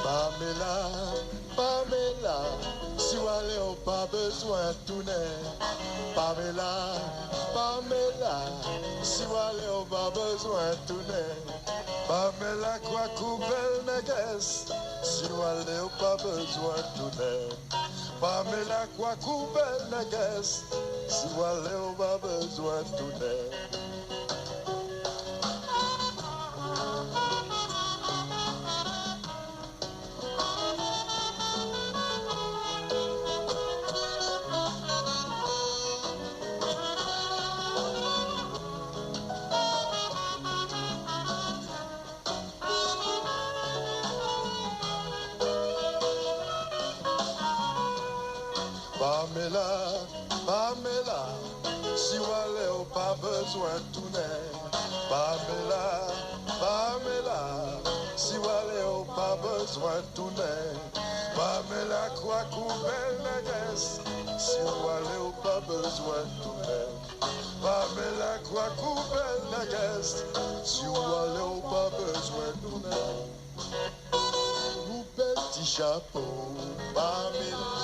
Pamela, Pamela, si vous allez, on pas besoin de tourner. Pamela, Pamela, si vous allez, on pas besoin de tourner. Pamela, quoi couper négresse, si vous allez, on pas besoin de tourner. Pamela, quoi couper négresse, si vous allez, on pas besoin de tourner. Pamela, Pamela, si vous allez, on pas besoin de tourner. Pamela, Pamela, si vous allez, on pas besoin de tourner. Pamela, quoi couper négresse, si vous allez, on pas besoin de tourner. Pamela, quoi couper négresse, si vous allez, on pas besoin de tourner. Mon petit chapeau, Pamela,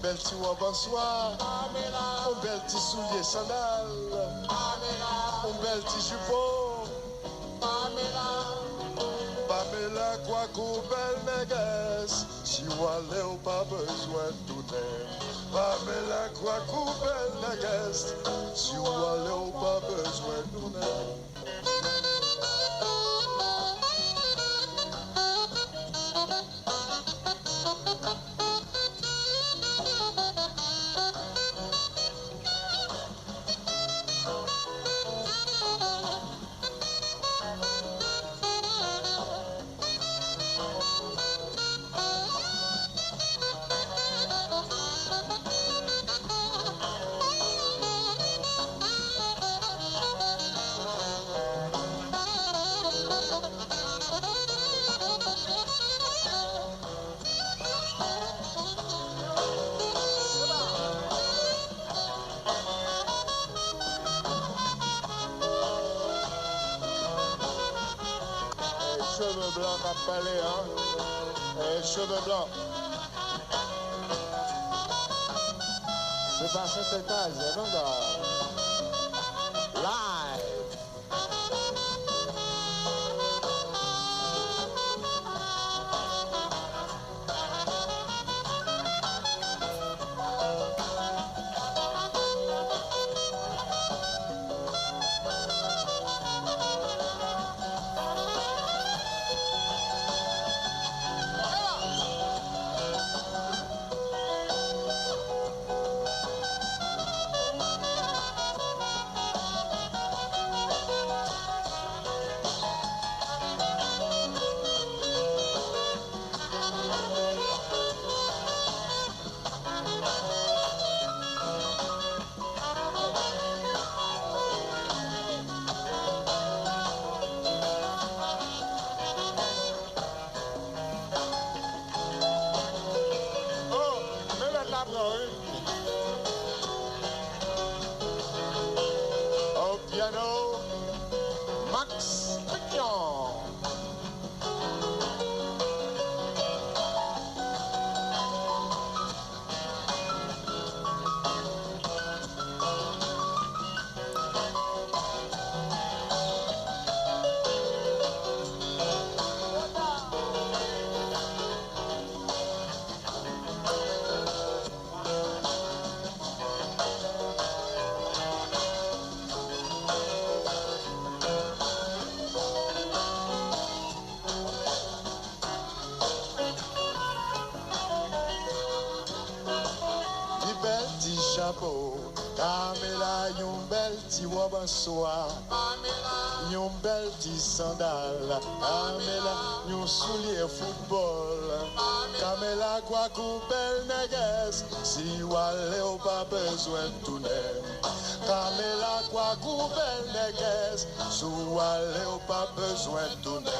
bel petit robe en soie, mon bel petit soulier sandales, mon bel petit jupon, Pamela, quoi qu'on belle négresse, si vous allez, on pas besoin de tourner. Pamela, quoi qu'on belle négresse, si vous allez, on pas besoin de tourner. Cheveux blancs qu'a parlé, hein? Cheveux blancs. C'est pas cet étage, non, live. Au piano, Max Pignon. Chapeau, Pamela, yon bel ti robe en soie, yon bel ti sandal, Pamela, yon soulier football, Pamela, quoi qu'on belle négresse, si ou allez ou pas besoin de tourner, Pamela, quoi qu'on belle négresse, si ou allez ou pas besoin de tourner.